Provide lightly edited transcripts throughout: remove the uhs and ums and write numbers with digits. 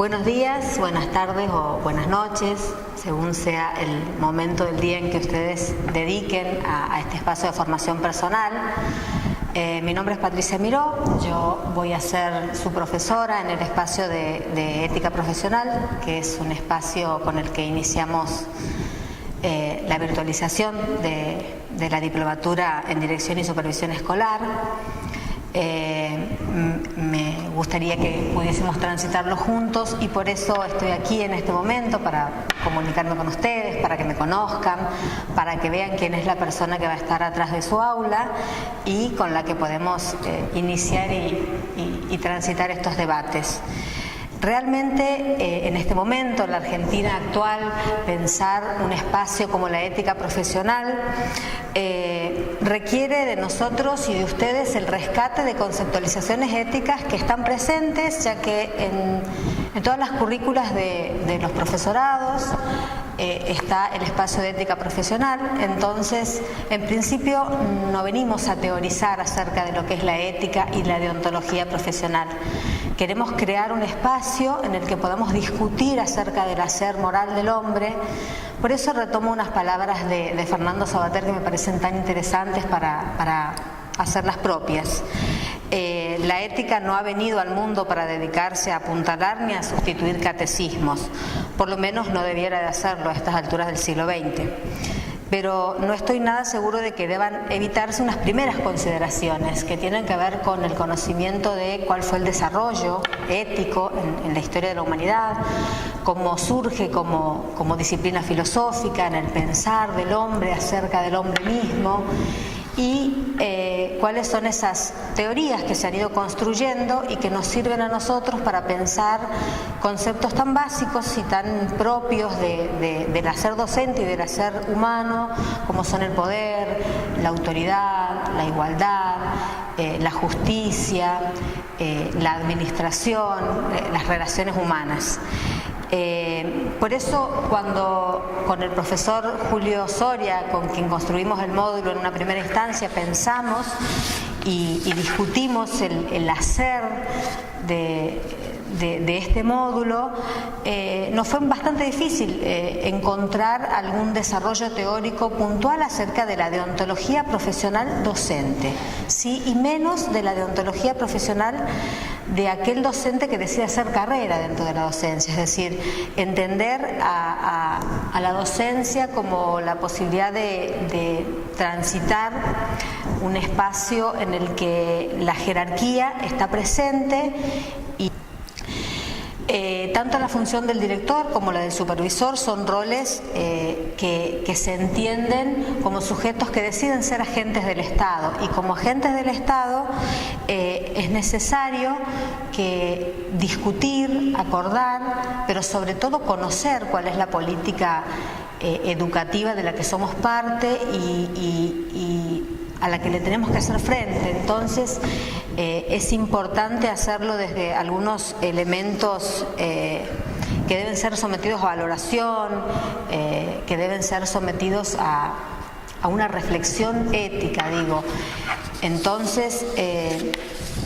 Buenos días, buenas tardes o buenas noches, según sea el momento del día en que ustedes dediquen a este espacio de formación personal. Mi nombre es Patricia Miró, yo voy a ser su profesora en el espacio de ética profesional, que es un espacio con el que iniciamos la virtualización de la diplomatura en dirección y supervisión escolar. Me gustaría que pudiésemos transitarlo juntos y por eso estoy aquí en este momento para comunicarme con ustedes, para que me conozcan, para que vean quién es la persona que va a estar atrás de su aula y con la que podemos iniciar y transitar estos debates. Realmente, en este momento, en la Argentina actual, pensar un espacio como la ética profesional requiere de nosotros y de ustedes el rescate de conceptualizaciones éticas que están presentes, ya que en todas las currículas de los profesorados está el espacio de ética profesional. Entonces, en principio, no venimos a teorizar acerca de lo que es la ética y la deontología profesional. Queremos crear un espacio en el que podamos discutir acerca del hacer moral del hombre. Por eso retomo unas palabras de Fernando Savater que me parecen tan interesantes para hacerlas propias. La ética no ha venido al mundo para dedicarse a apuntalar ni a sustituir catecismos. Por lo menos no debiera de hacerlo a estas alturas del siglo XX. Pero no estoy nada seguro de que deban evitarse unas primeras consideraciones que tienen que ver con el conocimiento de cuál fue el desarrollo ético en la historia de la humanidad, cómo surge como disciplina filosófica en el pensar del hombre acerca del hombre mismo y cuáles son esas teorías que se han ido construyendo y que nos sirven a nosotros para pensar conceptos tan básicos y tan propios del hacer docente y del hacer humano, como son el poder, la autoridad, la igualdad, la justicia, la administración, las relaciones humanas. Por eso, cuando con el profesor Julio Soria, con quien construimos el módulo en una primera instancia, pensamos y discutimos el hacer de este módulo, nos fue bastante difícil encontrar algún desarrollo teórico puntual acerca de la deontología profesional docente, ¿sí? Y menos de la deontología profesional de aquel docente que decide hacer carrera dentro de la docencia, es decir, entender a la docencia como la posibilidad de transitar un espacio en el que la jerarquía está presente y tanto la función del director como la del supervisor son roles que se entienden como sujetos que deciden ser agentes del Estado, y como agentes del Estado es necesario que discutir, acordar, pero sobre todo conocer cuál es la política educativa de la que somos parte y a la que le tenemos que hacer frente. Entonces es importante hacerlo desde algunos elementos que deben ser sometidos a valoración, que deben ser sometidos a una reflexión ética, digo. Entonces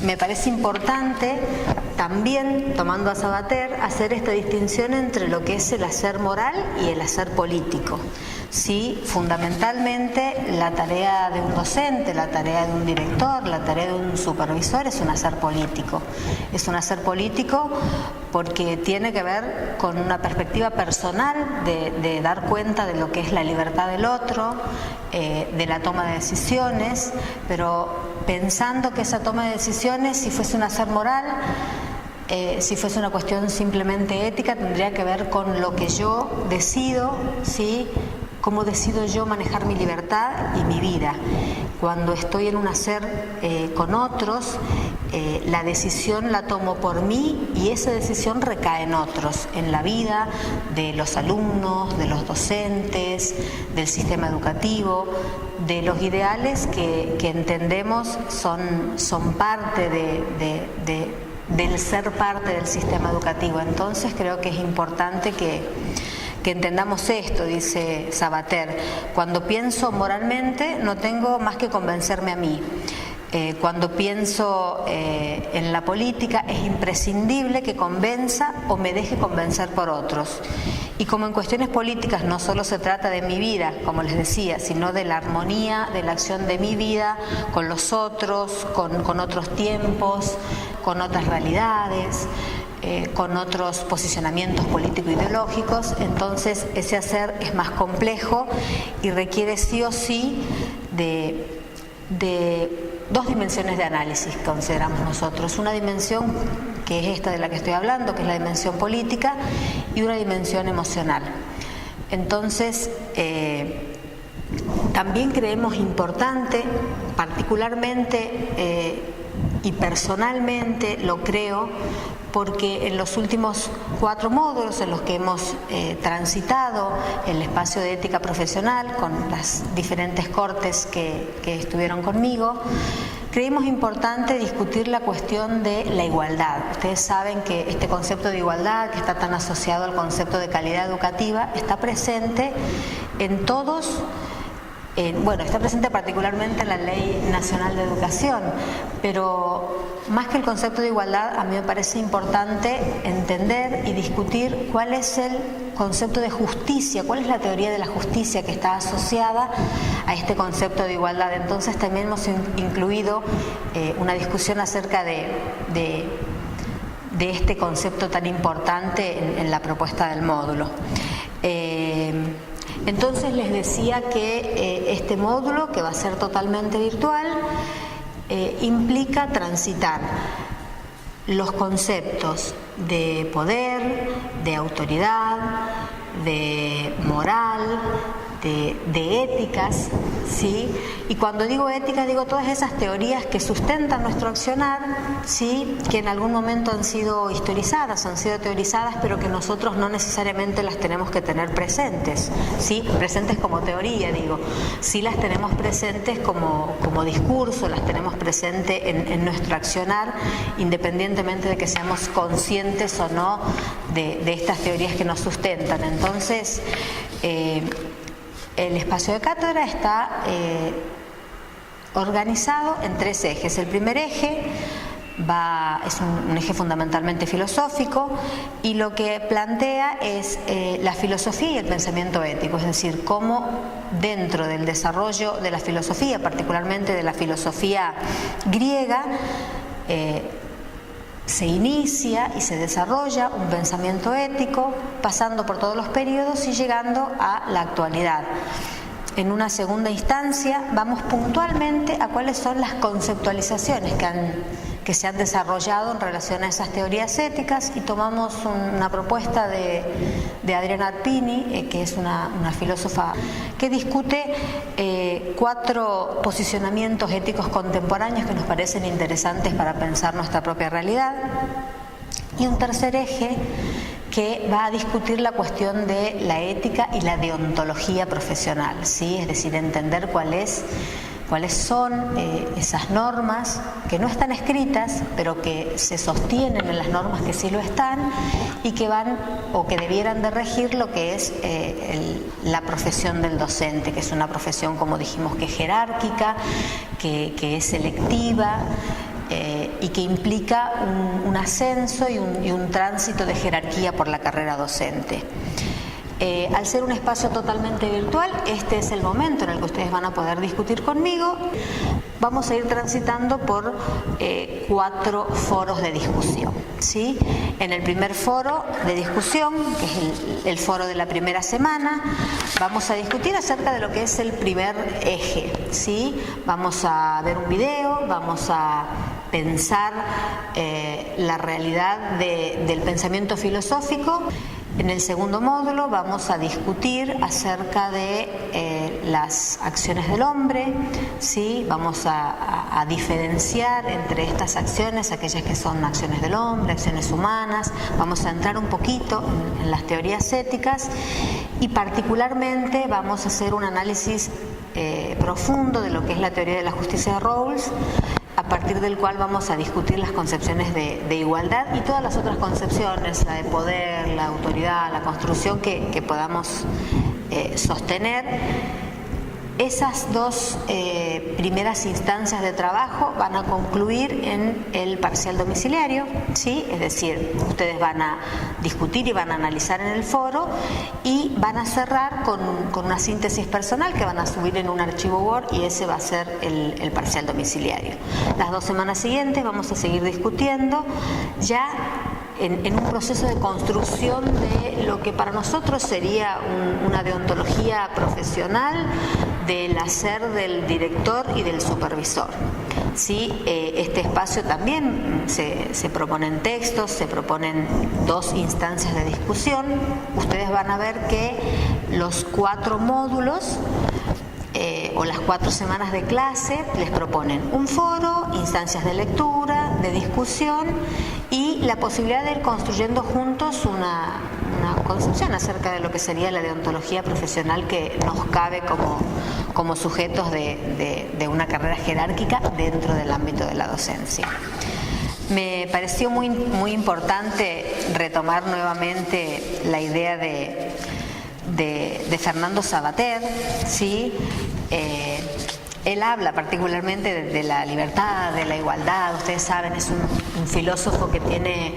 me parece importante también, tomando a Savater, hacer esta distinción entre lo que es el hacer moral y el hacer político. Sí, fundamentalmente la tarea de un docente, la tarea de un director, la tarea de un supervisor es un hacer político. Es un hacer político porque tiene que ver con una perspectiva personal de dar cuenta de lo que es la libertad del otro, de la toma de decisiones, pero pensando que esa toma de decisiones, si fuese un hacer moral, si fuese una cuestión simplemente ética, tendría que ver con lo que yo decido, ¿sí? Cómo decido yo manejar mi libertad y mi vida. Cuando estoy en un hacer con otros, la decisión la tomo por mí y esa decisión recae en otros, en la vida de los alumnos, de los docentes, del sistema educativo, de los ideales que entendemos son parte del ser parte del sistema educativo. Entonces creo que es importante que entendamos esto, dice Savater. Cuando pienso moralmente no tengo más que convencerme a mí. Cuando pienso en la política, es imprescindible que convenza o me deje convencer por otros. Y como en cuestiones políticas no solo se trata de mi vida, como les decía, sino de la armonía de la acción de mi vida con los otros, con otros tiempos, con otras realidades, con otros posicionamientos político-ideológicos, entonces ese hacer es más complejo y requiere sí o sí de dos dimensiones de análisis, consideramos nosotros. Una dimensión que es esta de la que estoy hablando, que es la dimensión política, y una dimensión emocional. Entonces, también creemos importante, particularmente y personalmente lo creo, porque en los últimos 4 módulos en los que hemos transitado el espacio de ética profesional con las diferentes cortes que estuvieron conmigo, creímos importante discutir la cuestión de la igualdad. Ustedes saben que este concepto de igualdad, que está tan asociado al concepto de calidad educativa, está presente en todos. Bueno, está presente particularmente en la Ley Nacional de Educación, pero más que el concepto de igualdad, a mí me parece importante entender y discutir cuál es el concepto de justicia, cuál es la teoría de la justicia que está asociada a este concepto de igualdad. Entonces también hemos incluido una discusión acerca de este concepto tan importante en la propuesta del módulo. Entonces les decía que este módulo, que va a ser totalmente virtual, implica transitar los conceptos de poder, de autoridad, de moral, de éticas, ¿sí? Y cuando digo ética, digo todas esas teorías que sustentan nuestro accionar, ¿sí? Que en algún momento han sido historizadas, han sido teorizadas, pero que nosotros no necesariamente las tenemos que tener presentes, ¿sí? Presentes como teoría, digo. Sí las tenemos presentes como discurso, las tenemos presentes en nuestro accionar, independientemente de que seamos conscientes o no de estas teorías que nos sustentan. Entonces, el espacio de cátedra está organizado en 3 ejes. El primer eje es un eje fundamentalmente filosófico y lo que plantea es la filosofía y el pensamiento ético, es decir, cómo dentro del desarrollo de la filosofía, particularmente de la filosofía griega, se inicia y se desarrolla un pensamiento ético, pasando por todos los periodos y llegando a la actualidad. En una segunda instancia vamos puntualmente a cuáles son las conceptualizaciones que se han desarrollado en relación a esas teorías éticas y tomamos una propuesta de Adriana Arpini, que es una filósofa que discute 4 posicionamientos éticos contemporáneos que nos parecen interesantes para pensar nuestra propia realidad, y un tercer eje que va a discutir la cuestión de la ética y la deontología profesional, ¿sí? Es decir, entender cuáles son esas normas que no están escritas, pero que se sostienen en las normas que sí lo están y que van o que debieran de regir lo que es la profesión del docente, que es una profesión, como dijimos, que es jerárquica, que es selectiva, y que implica un ascenso y un tránsito de jerarquía por la carrera docente. Al ser un espacio totalmente virtual, este es el momento en el que ustedes van a poder discutir conmigo. Vamos a ir transitando por 4 foros de discusión, ¿sí? En el primer foro de discusión, que es el foro de la primera semana, vamos a discutir acerca de lo que es el primer eje, ¿sí? Vamos a ver un video, vamos a pensar la realidad del pensamiento filosófico. En el segundo módulo vamos a discutir acerca de las acciones del hombre, ¿sí? Vamos a diferenciar entre estas acciones, aquellas que son acciones del hombre, acciones humanas. Vamos a entrar un poquito en las teorías éticas y particularmente vamos a hacer un análisis profundo de lo que es la teoría de la justicia de Rawls, a partir del cual vamos a discutir las concepciones de igualdad y todas las otras concepciones, la de poder, la autoridad, la construcción que podamos sostener Esas dos primeras instancias de trabajo van a concluir en el parcial domiciliario, ¿sí? Es decir, ustedes van a discutir y van a analizar en el foro y van a cerrar con una síntesis personal que van a subir en un archivo Word, y ese va a ser el parcial domiciliario. Las 2 semanas siguientes vamos a seguir discutiendo ya en un proceso de construcción de lo que para nosotros sería una deontología profesional del hacer del director y del supervisor. ¿Sí? Este espacio también se proponen textos, se proponen 2 instancias de discusión. Ustedes van a ver que los 4 módulos o las 4 semanas de clase les proponen un foro, instancias de lectura, de discusión y la posibilidad de ir construyendo juntos una concepción acerca de lo que sería la deontología profesional que nos cabe como sujetos de una carrera jerárquica dentro del ámbito de la docencia. Me pareció muy importante retomar nuevamente la idea de Fernando Savater, ¿sí? Él habla particularmente de la libertad, de la igualdad. Ustedes saben, es un filósofo que tiene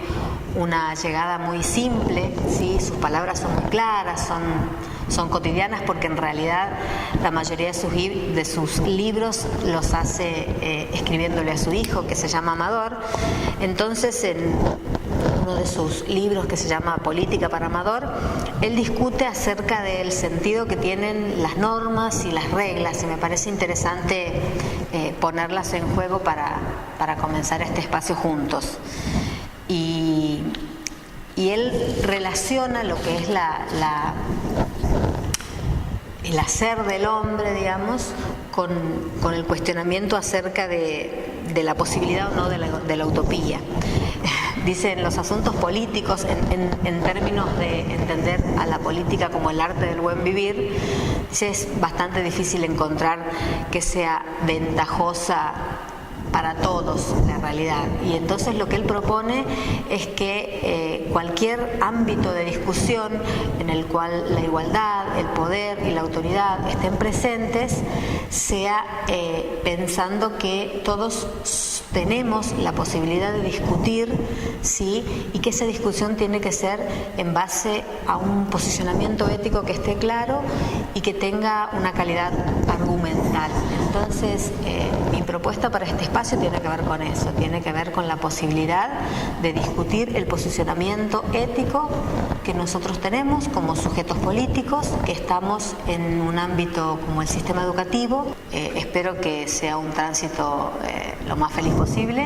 una llegada muy simple, ¿sí? Sus palabras son muy claras, son cotidianas, porque en realidad la mayoría de sus libros los hace escribiéndole a su hijo, que se llama Amador. Entonces, en uno de sus libros, que se llama Política para Amador, él discute acerca del sentido que tienen las normas y las reglas, y me parece interesante ponerlas en juego para comenzar este espacio juntos. Y él relaciona lo que es el hacer del hombre, digamos, con el cuestionamiento acerca de la posibilidad o no de la utopía. Dice, en los asuntos políticos, en términos de entender a la política como el arte del buen vivir, dice, es bastante difícil encontrar que sea ventajosa para todos la realidad. Y entonces lo que él propone es que cualquier ámbito de discusión en el cual la igualdad, el poder y la autoridad estén presentes, sea pensando que todos tenemos la posibilidad de discutir, ¿sí? Y que esa discusión tiene que ser en base a un posicionamiento ético que esté claro y que tenga una calidad argumental. Entonces, mi propuesta para este espacio tiene que ver con eso, tiene que ver con la posibilidad de discutir el posicionamiento ético que nosotros tenemos como sujetos políticos, que estamos en un ámbito como el sistema educativo. Espero que sea un tránsito lo más feliz posible.